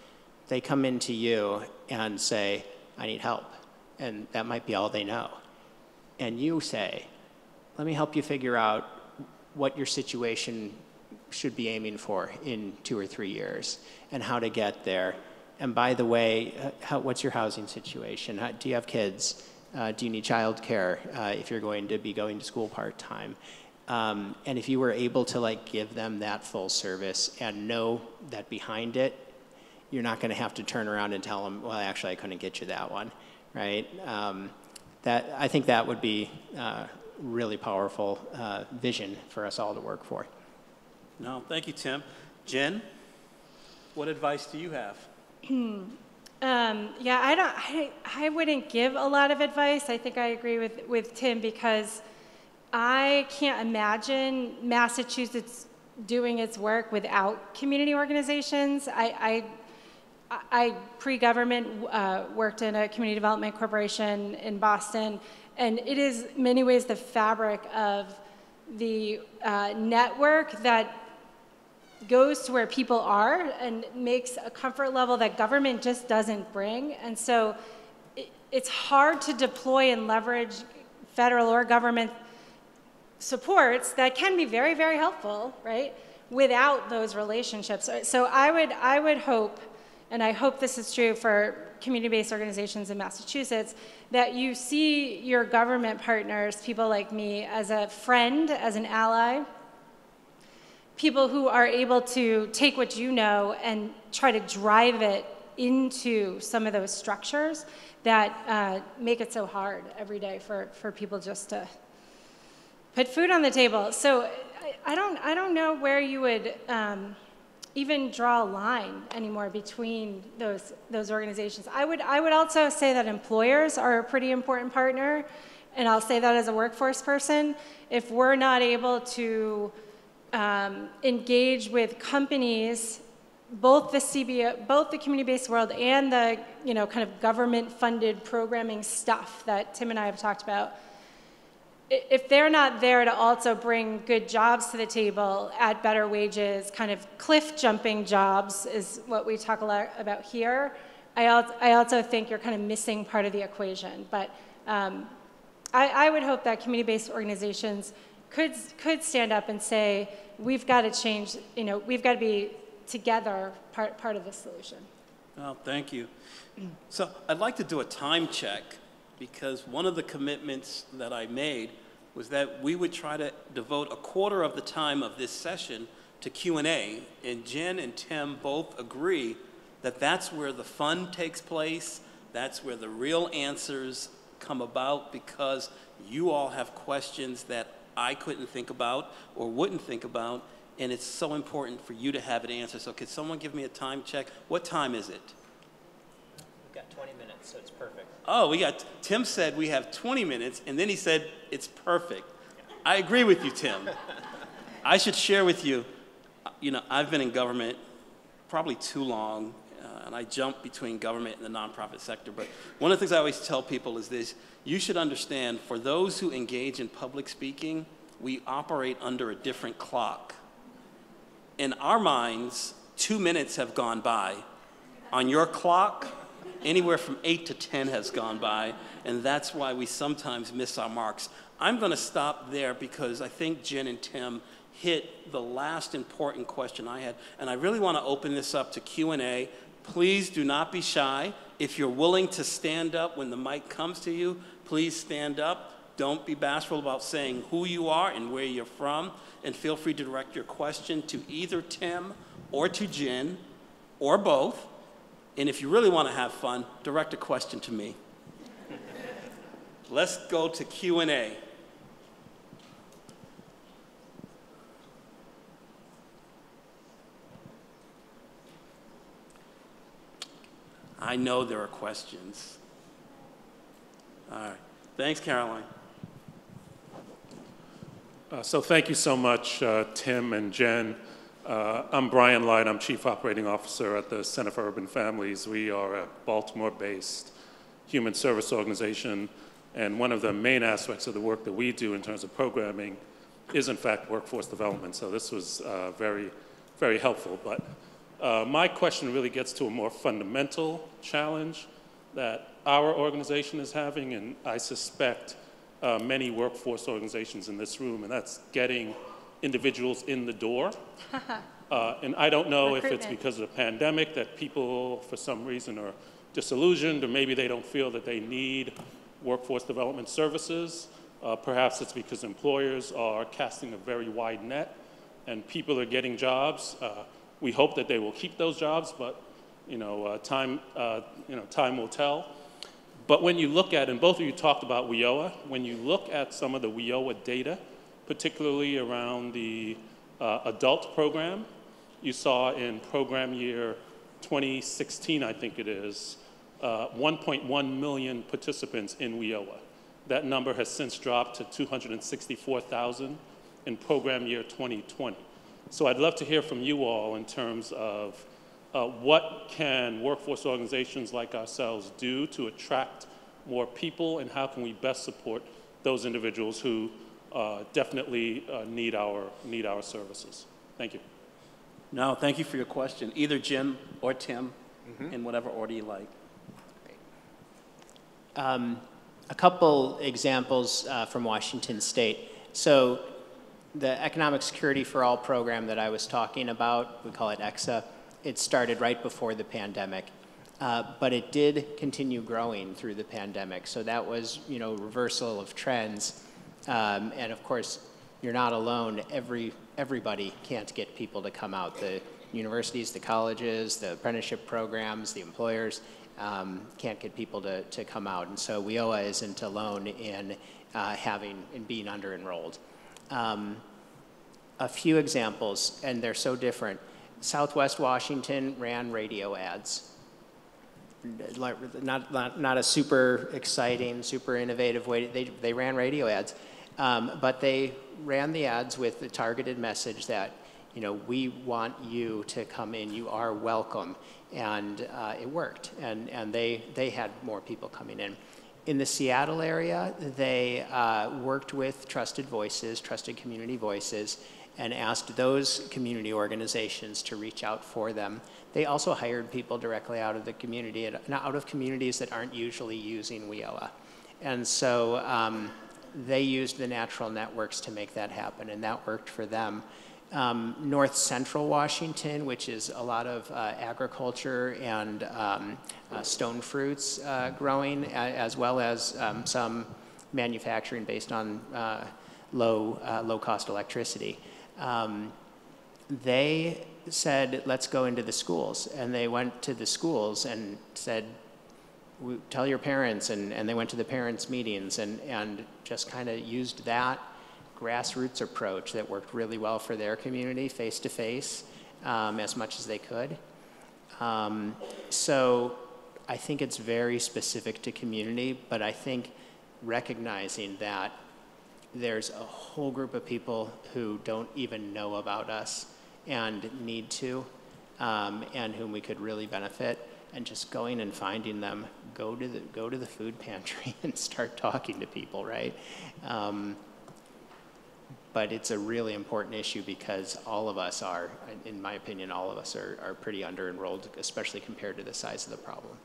They come into you and say, I need help. And that might be all they know. And you say, let me help you figure out what your situation should be aiming for in 2 or 3 years and how to get there. And by the way, what's your housing situation? Do you have kids? Do you need childcare if you're going to be going to school part-time? And if you were able to give them that full service and know that behind it, you're not going to have to turn around and tell them, well, actually, I couldn't get you that one, right? I think that would be really powerful vision for us all to work for. No, thank you, Tim. Jen, what advice do you have? Yeah, I wouldn't give a lot of advice. I think I agree with Tim, because I can't imagine Massachusetts doing its work without community organizations. I pre-government worked in a community development corporation in Boston, and it is in many ways the fabric of the network that goes to where people are and makes a comfort level that government just doesn't bring. And so it's hard to deploy and leverage federal or government supports that can be very, very helpful, right, without those relationships. So I would hope, and I hope this is true for community-based organizations in Massachusetts, that you see your government partners, people like me, as a friend, as an ally, people who are able to take what you know and try to drive it into some of those structures that make it so hard every day for people just to put food on the table. So I don't know where you would even draw a line anymore between those organizations. I would also say that employers are a pretty important partner, and I'll say that as a workforce person. If we're not able to engage with companies, both the CBO, both the community-based world and the kind of government-funded programming stuff that Tim and I have talked about, if they're not there to also bring good jobs to the table at better wages, kind of cliff-jumping jobs is what we talk a lot about here, I also think you're kind of missing part of the equation. But I would hope that community-based organizations could stand up and say, we've got to change, we've got to be together part of the solution. Oh, thank you. So I'd like to do a time check, because one of the commitments that I made was that we would try to devote a quarter of the time of this session to Q&A, and Jen and Tim both agree that that's where the fun takes place, that's where the real answers come about, because you all have questions that I couldn't think about or wouldn't think about, and it's so important for you to have an answer. So could someone give me a time check? What time is it? We've got 20 minutes, so it's perfect. Oh, Tim said we have 20 minutes, and then he said it's perfect. I agree with you, Tim. I should share with you, I've been in government probably too long. and I jump between government and the nonprofit sector, but one of the things I always tell people is this: you should understand, for those who engage in public speaking, we operate under a different clock. In our minds, 2 minutes have gone by. On your clock, anywhere from 8 to 10 has gone by, and that's why we sometimes miss our marks. I'm going to stop there because I think Jen and Tim hit the last important question I had, and I really want to open this up to Q&A. Please do not be shy. If you're willing to stand up when the mic comes to you, please stand up. Don't be bashful about saying who you are and where you're from, and feel free to direct your question to either Tim or to Jen, or both. And if you really want to have fun, direct a question to me. Let's go to Q&A. I know there are questions. All right. Thanks, Caroline. So thank you so much, Tim and Jen. I'm Brian Light. I'm Chief Operating Officer at the Center for Urban Families. We are a Baltimore-based human service organization, and one of the main aspects of the work that we do in terms of programming is, in fact, workforce development. So this was very, very helpful. But my question really gets to a more fundamental challenge that our organization is having, and I suspect many workforce organizations in this room, and that's getting individuals in the door. And I don't know if it's because of the pandemic that people, for some reason, are disillusioned, or maybe they don't feel that they need workforce development services. Perhaps it's because employers are casting a very wide net, and people are getting jobs. We hope that they will keep those jobs, but time will tell. But when you look at, and both of you talked about WIOA, when you look at some of the WIOA data, particularly around the adult program, you saw in program year 2016, I think it is, 1.1 million participants in WIOA. That number has since dropped to 264,000 in program year 2020. So I'd love to hear from you all in terms of what can workforce organizations like ourselves do to attract more people, and how can we best support those individuals who definitely need our services. Thank you. No, thank you for your question. Either Jim or Tim, in whatever order you like. A couple examples from Washington State. So the Economic Security for All program that I was talking about, we call it EXA, it started right before the pandemic. But it did continue growing through the pandemic. So that was, reversal of trends. And of course, you're not alone. Everybody can't get people to come out. The universities, the colleges, the apprenticeship programs, the employers can't get people to come out. And so WIOA isn't alone in being under-enrolled. A few examples, and they're so different. Southwest Washington ran radio ads. Not a super exciting, super innovative way. They ran radio ads, but they ran the ads with the targeted message that, we want you to come in. You are welcome, and it worked. And they had more people coming in. In the Seattle area, they worked with trusted voices, trusted community voices, and asked those community organizations to reach out for them. They also hired people directly out of the community, out of communities that aren't usually using WIOA. And so they used the natural networks to make that happen, and that worked for them. North Central Washington, which is a lot of agriculture and stone fruits growing, as well as some manufacturing based on low-cost electricity. They said, let's go into the schools. And they went to the schools and said, tell your parents. And they went to the parents' meetings and just kind of used that grassroots approach that worked really well for their community, face-to-face, as much as they could. So I think it's very specific to community, but I think recognizing that there's a whole group of people who don't even know about us and need to, and whom we could really benefit. and just going and finding them. Go to the food pantry and start talking to people, right? But it's a really important issue because all of us are, in my opinion, all of us are pretty under-enrolled, especially compared to the size of the problem.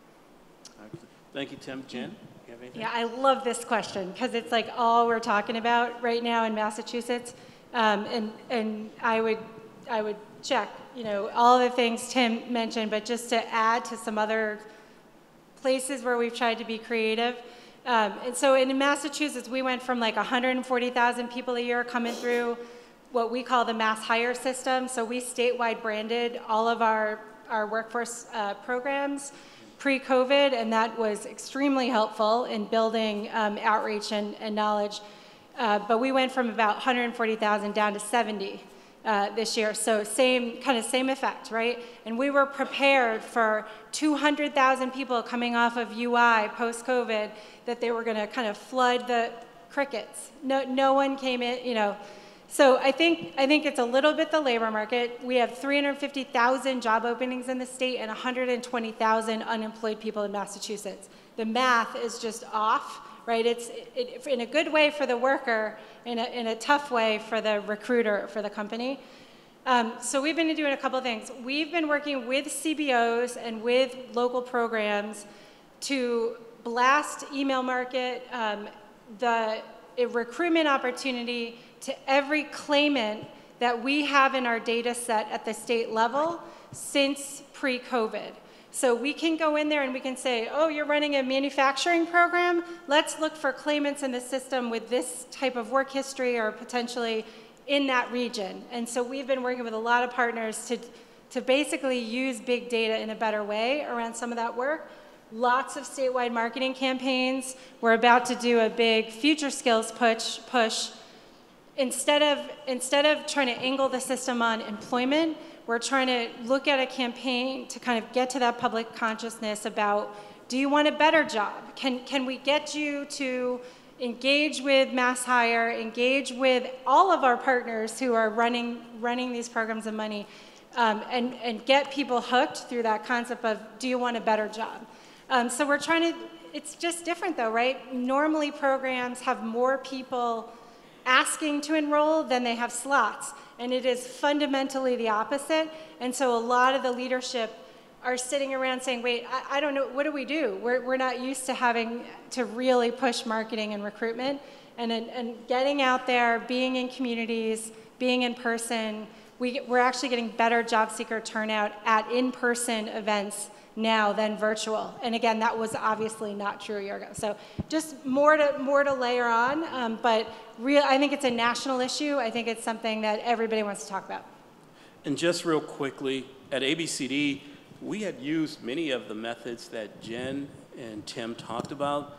Thank you, Tim. Jen, you have anything? Yeah, I love this question because it's like all we're talking about right now in Massachusetts. And I would check, you know, all the things Tim mentioned, but just to add to some other places where we've tried to be creative. And so in Massachusetts, we went from like 140,000 people a year coming through what we call the mass hire system. So we statewide branded all of our workforce programs pre-COVID, and that was extremely helpful in building outreach and knowledge. But we went from about 140,000 down to 70 this year. So same effect, right? And we were prepared for 200,000 people coming off of UI post-COVID, that they were going to kind of flood the crickets. No one came in, you know. So I think it's a little bit the labor market. We have 350,000 job openings in the state and 120,000 unemployed people in Massachusetts. The math is just off, right? It's in a good way for the worker, in a tough way for the recruiter, for the company. So we've been doing a couple of things. We've been working with CBOs and with local programs to blast email market, a recruitment opportunity to every claimant that we have in our data set at the state level since pre-COVID. So we can go in there and we can say, oh, you're running a manufacturing program? Let's look for claimants in the system with this type of work history or potentially in that region. And so we've been working with a lot of partners to basically use big data in a better way around some of that work. Lots of statewide marketing campaigns. We're about to do a big future skills push. Instead of trying to angle the system on employment, we're trying to look at a campaign to kind of get to that public consciousness about, do you want a better job? Can we get you to engage with mass hire, engage with all of our partners who are running these programs of money, and get people hooked through that concept of, do you want a better job? So we're trying to, it's just different though, right? Normally programs have more people asking to enroll than they have slots, and it is fundamentally the opposite. And so a lot of the leadership are sitting around saying, wait, I don't know, what do we do? We're not used to having to really push marketing and recruitment, and getting out there, being in communities, being in person. We're actually getting better job seeker turnout at in-person events now than virtual. And again, that was obviously not true a year ago. So just more to layer on, but I think it's a national issue. I think it's something that everybody wants to talk about. And just real quickly, at ABCD, we had used many of the methods that Jen and Tim talked about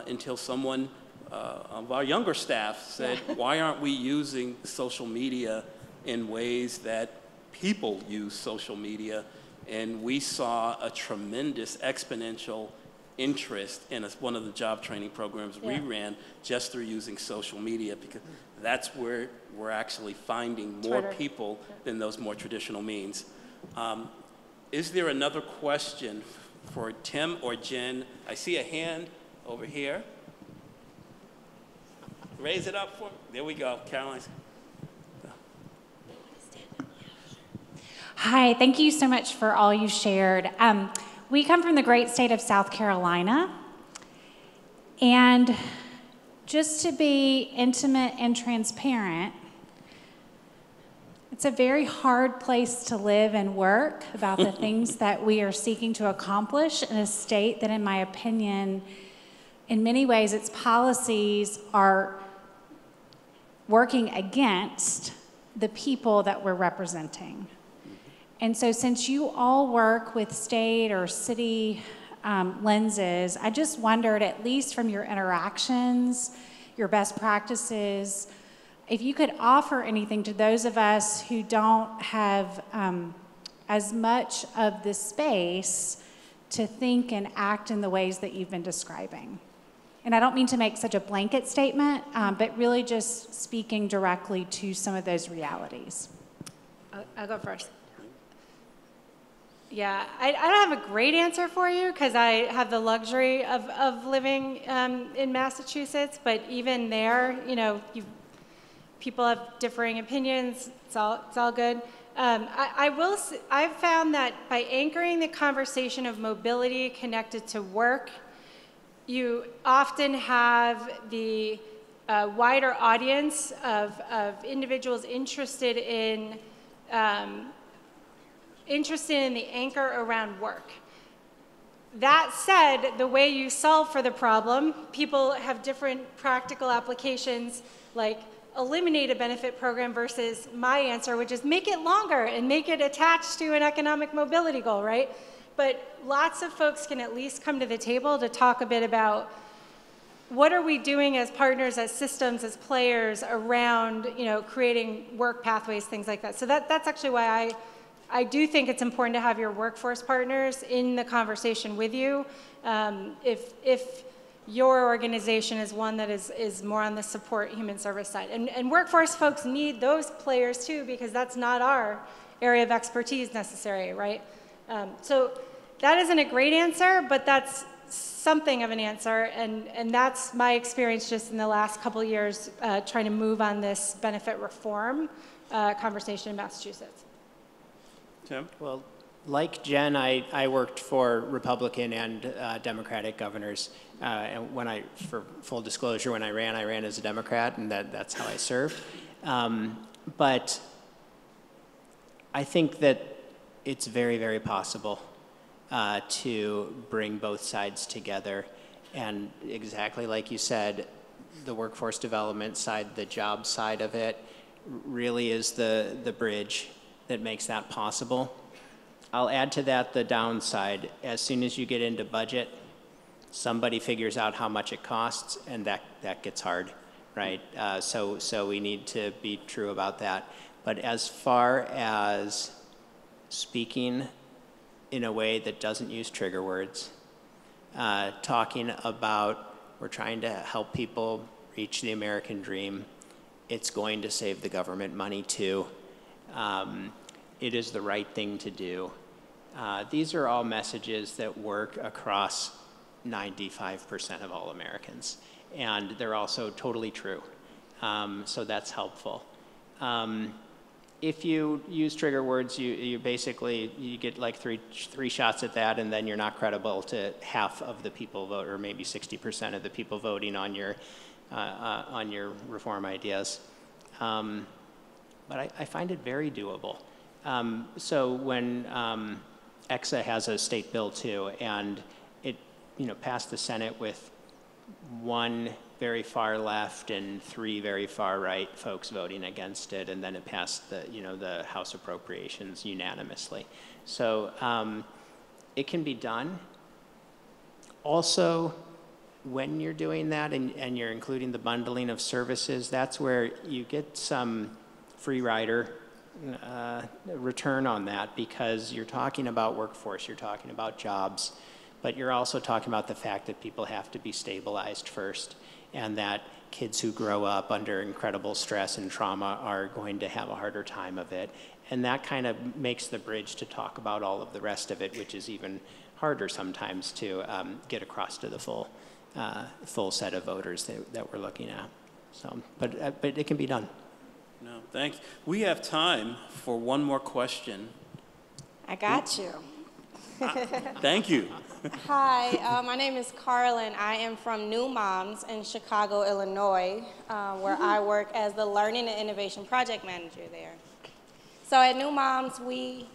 until someone of our younger staff said, why aren't we using social media in ways that people use social media? And we saw a tremendous exponential interest in one of the job training programs we ran just through using social media, because that's where we're actually finding more people than those more traditional means. Is there another question for Tim or Jen? I see a hand over here. Raise it up for me. There we go, Caroline. Hi, thank you so much for all you shared. We come from the great state of South Carolina, and just to be intimate and transparent, it's a very hard place to live and work about the things that we are seeking to accomplish in a state that, in my opinion, in many ways, its policies are working against the people that we're representing. And so since you all work with state or city lenses, I just wondered, at least from your interactions, your best practices, if you could offer anything to those of us who don't have as much of the space to think and act in the ways that you've been describing. And I don't mean to make such a blanket statement, but really just speaking directly to some of those realities. I'll go first. Yeah, I don't have a great answer for you because I have the luxury of living in Massachusetts, but even there, you know, people have differing opinions. It's all good. I've found that by anchoring the conversation of mobility connected to work, you often have the wider audience of individuals interested in the anchor around work. That said, the way you solve for the problem, people have different practical applications, like eliminate a benefit program versus my answer, which is make it longer and make it attached to an economic mobility goal, right? But lots of folks can at least come to the table to talk a bit about what are we doing as partners, as systems, as players around, you know, creating work pathways, things like that. So that's actually why I do think it's important to have your workforce partners in the conversation with you. If your organization is one that is more on the support human service side. And workforce folks need those players too, because that's not our area of expertise necessary, right? So that isn't a great answer, but that's something of an answer, and that's my experience just in the last couple of years trying to move on this benefit reform conversation in Massachusetts. Tim? Well, like Jen, I worked for Republican and Democratic governors. And for full disclosure, when I ran as a Democrat, and that's how I served. But I think that it's very, very possible to bring both sides together. And exactly like you said, the workforce development side, the job side of it, really is the bridge that makes that possible. I'll add to that the downside. As soon as you get into budget, somebody figures out how much it costs, and that gets hard, right? So we need to be true about that. But as far as speaking in a way that doesn't use trigger words, talking about we're trying to help people reach the American dream, it's going to save the government money too. It is the right thing to do. These are all messages that work across 95% of all Americans, and they're also totally true. So that's helpful. If you use trigger words, you basically, you get like three shots at that, and then you're not credible to half of the people vote, or maybe 60% of the people voting on your reform ideas. But I find it very doable. So when EXA has a state bill too, and it passed the Senate with 1 very far left and 3 very far right folks voting against it, and then it passed the House Appropriations unanimously. So it can be done. Also, when you're doing that and you're including the bundling of services, that's where you get some free rider return on that, because you're talking about workforce, you're talking about jobs, but you're also talking about the fact that people have to be stabilized first, and that kids who grow up under incredible stress and trauma are going to have a harder time of it. And that kind of makes the bridge to talk about all of the rest of it, which is even harder sometimes to get across to the full set of voters that we're looking at. So, but it can be done. No, thanks. We have time for one more question. I got you. Thank you. Hi, my name is Carlin. I am from New Moms in Chicago, Illinois, where I work as the Learning and Innovation Project Manager there. So at New Moms, we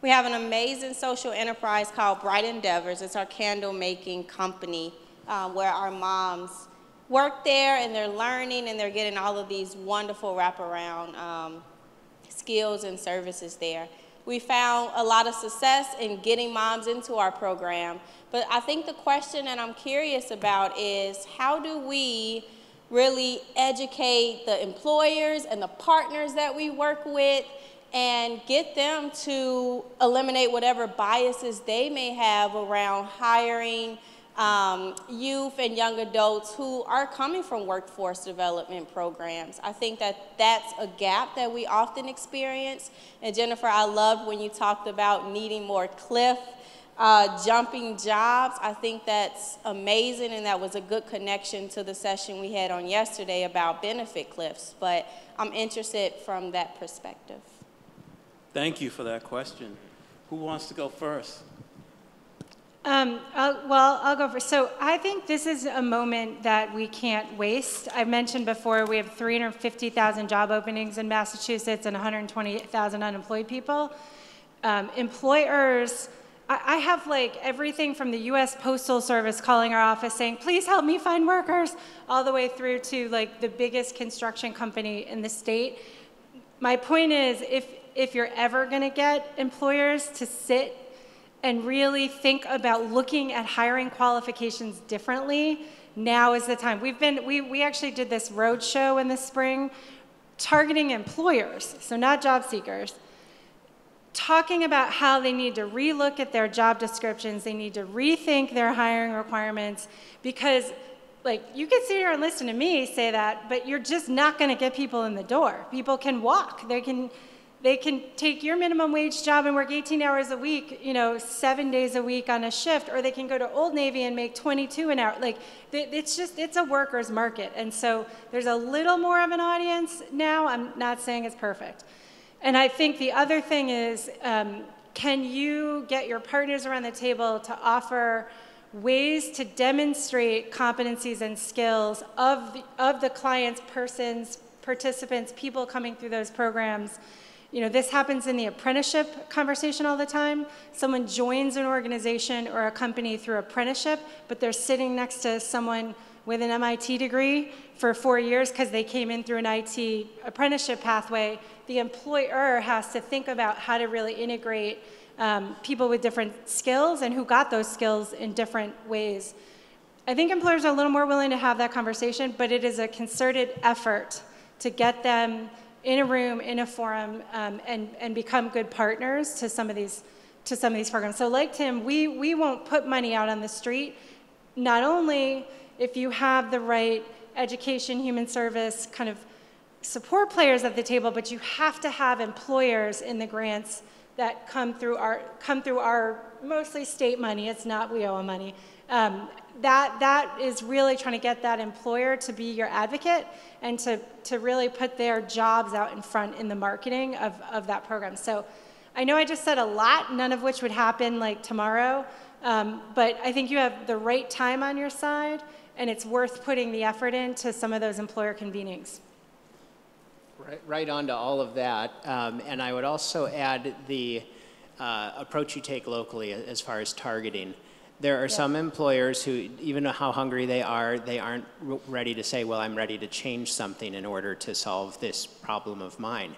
have an amazing social enterprise called Bright Endeavors. It's our candle making company where our moms work there, and they're learning, and they're getting all of these wonderful wraparound skills and services there. We found a lot of success in getting moms into our program, but I think the question that I'm curious about is, how do we really educate the employers and the partners that we work with and get them to eliminate whatever biases they may have around hiring youth and young adults who are coming from workforce development programs. I think that that's a gap that we often experience. And Jennifer, I loved when you talked about needing more cliff jumping jobs. I think that's amazing, and that was a good connection to the session we had on yesterday about benefit cliffs. But I'm interested from that perspective. Thank you for that question. Who wants to go first? I'll go first. So I think this is a moment that we can't waste. I mentioned before we have 350,000 job openings in Massachusetts and 120,000 unemployed people. Employers, I have like everything from the US Postal Service calling our office saying, please help me find workers, all the way through to like the biggest construction company in the state. My point is, if you're ever gonna get employers to sit and really think about looking at hiring qualifications differently, now is the time. We actually did this road show in the spring targeting employers, so not job seekers, talking about how they need to relook at their job descriptions, they need to rethink their hiring requirements, because like you could sit here and listen to me say that, but you're just not gonna get people in the door. People can walk, they can take your minimum wage job and work 18 hours a week, 7 days a week on a shift, or they can go to Old Navy and make 22 an hour. Like, it's a worker's market. And so there's a little more of an audience now. I'm not saying it's perfect. And I think the other thing is, can you get your partners around the table to offer ways to demonstrate competencies and skills of the clients, persons, participants, people coming through those programs? This happens in the apprenticeship conversation all the time. Someone joins an organization or a company through apprenticeship, but they're sitting next to someone with an MIT degree for 4 years because they came in through an IT apprenticeship pathway. The employer has to think about how to really integrate people with different skills and who got those skills in different ways. I think employers are a little more willing to have that conversation, but it is a concerted effort to get them in a room, in a forum, and become good partners to some of these programs. So like Tim, we won't put money out on the street, not only if you have the right education, human service kind of support players at the table, but you have to have employers in the grants that come through our mostly state money. It's not WIOA money. That is really trying to get that employer to be your advocate and to really put their jobs out in front in the marketing of that program. So I know I just said a lot, none of which would happen like tomorrow, but I think you have the right time on your side, and it's worth putting the effort into some of those employer convenings. Right on to all of that, and I would also add the approach you take locally as far as targeting. There are some employers who, even though how hungry they aren't ready to say, well, I'm ready to change something in order to solve this problem of mine.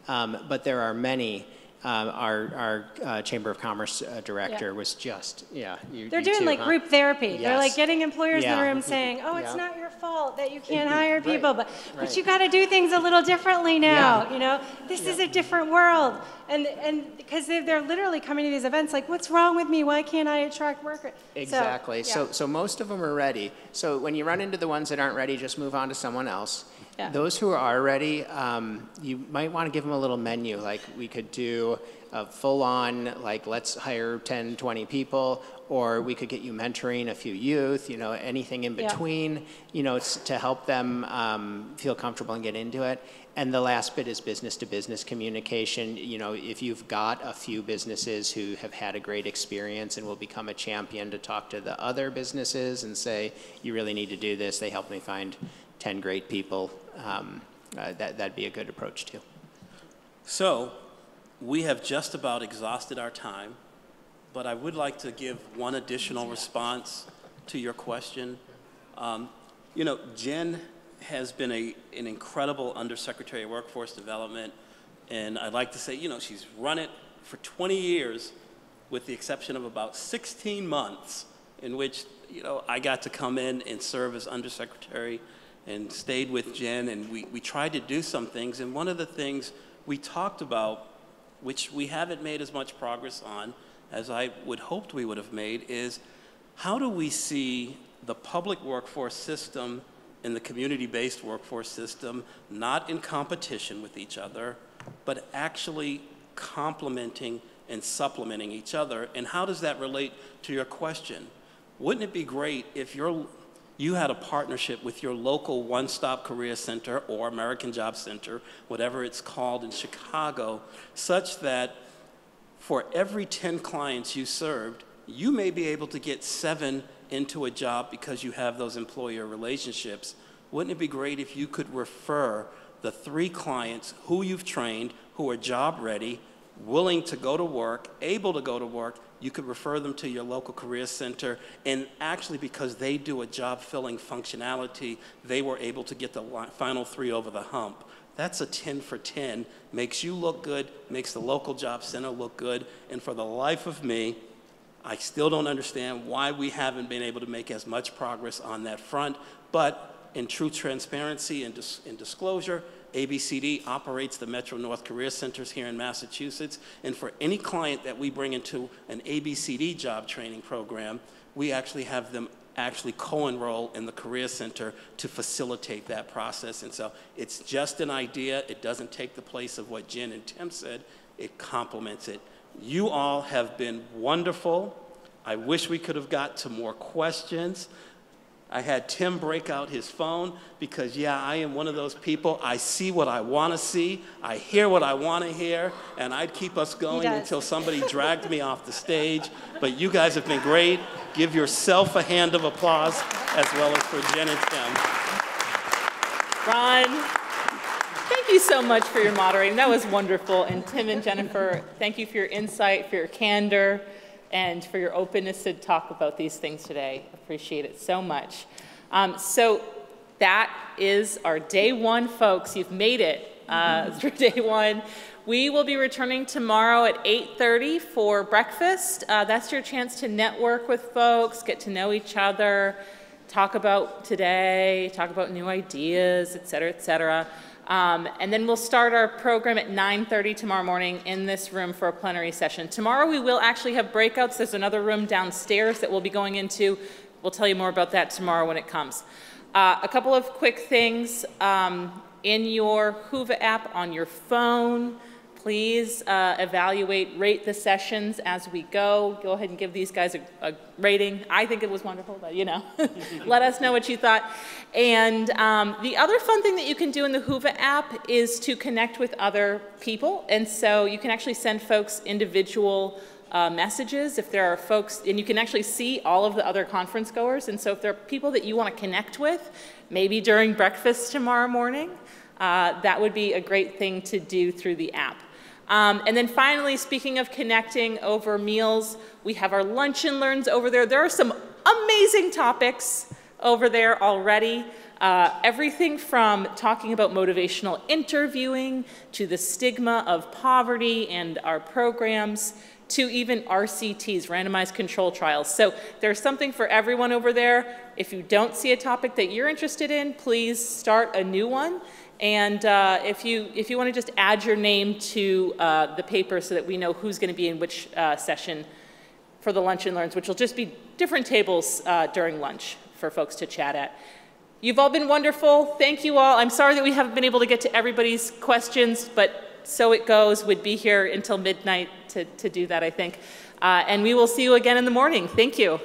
But there are many. Our Chamber of Commerce director was just, They're doing like group therapy. Yes. They're like getting employers in the room saying, oh, it's not your fault that you can't hire people, but you got to do things a little differently now. This is a different world. And because they're literally coming to these events like, what's wrong with me? Why can't I attract workers? Exactly. So most of them are ready. So when you run into the ones that aren't ready, just move on to someone else. Yeah. Those who are ready, you might want to give them a little menu. Like we could do a full-on, like let's hire 10, 20 people, or we could get you mentoring a few youth, anything in between, to help them feel comfortable and get into it. And the last bit is business-to-business communication. If you've got a few businesses who have had a great experience and will become a champion to talk to the other businesses and say, you really need to do this, they helped me find 10 great people, that'd be a good approach too. So, we have just about exhausted our time, but I would like to give one additional response to your question. Jen has been an incredible Undersecretary of Workforce Development, and I'd like to say, she's run it for 20 years, with the exception of about 16 months in which, I got to come in and serve as Undersecretary and stayed with Jen, and we tried to do some things. And one of the things we talked about, which we haven't made as much progress on as I would hoped we would have made, is how do we see the public workforce system and the community-based workforce system not in competition with each other, but actually complementing and supplementing each other? And how does that relate to your question? Wouldn't it be great if you had a partnership with your local one-stop career center or American Job Center, whatever it's called in Chicago, such that for every 10 clients you served, you may be able to get 7 into a job because you have those employer relationships? Wouldn't it be great if you could refer the 3 clients who you've trained, who are job ready, willing to go to work, able to go to work, you could refer them to your local career center, and actually because they do a job filling functionality, they were able to get the final 3 over the hump. That's a 10 for 10, makes you look good, makes the local job center look good, and for the life of me, I still don't understand why we haven't been able to make as much progress on that front, but in true transparency and disclosure, ABCD operates the Metro North Career Centers here in Massachusetts, and for any client that we bring into an ABCD job training program, we actually have them actually co-enroll in the Career Center to facilitate that process. And so it's just an idea. It doesn't take the place of what Jen and Tim said. It complements it. You all have been wonderful. I wish we could have got to more questions. I had Tim break out his phone because, yeah, I am one of those people. I see what I want to see. I hear what I want to hear. And I'd keep us going until somebody dragged me off the stage. But you guys have been great. Give yourself a hand of applause as well as for Jen and Tim. Ron, thank you so much for your moderating. That was wonderful. And Tim and Jennifer, thank you for your insight, for your candor, and for your openness to talk about these things today. Appreciate it so much. So that is our day 1, folks. You've made it through day 1. We will be returning tomorrow at 8:30 for breakfast. That's your chance to network with folks, get to know each other, talk about today, talk about new ideas, et cetera, et cetera. And then we'll start our program at 9:30 tomorrow morning in this room for a plenary session. Tomorrow we will actually have breakouts. There's another room downstairs that we'll be going into. We'll tell you more about that tomorrow when it comes. A couple of quick things. In your Whova app on your phone, please rate the sessions as we go. Go ahead and give these guys a rating. I think it was wonderful, but you know, let us know what you thought. And the other fun thing that you can do in the Whova app is to connect with other people. And so you can actually send folks individual messages if there are folks, and you can actually see all of the other conference goers. And so if there are people that you want to connect with, maybe during breakfast tomorrow morning, that would be a great thing to do through the app. And then finally, speaking of connecting over meals, we have our lunch and learns over there. There are some amazing topics over there already. Everything from talking about motivational interviewing to the stigma of poverty and our programs to even RCTs, randomized control trials. So there's something for everyone over there. If you don't see a topic that you're interested in, please start a new one. And if you want to just add your name to the paper so that we know who's going to be in which session for the lunch and learns, which will just be different tables during lunch for folks to chat at. You've all been wonderful. Thank you all. I'm sorry that we haven't been able to get to everybody's questions, but so it goes. We'd be here until midnight to do that, I think. And we will see you again in the morning. Thank you.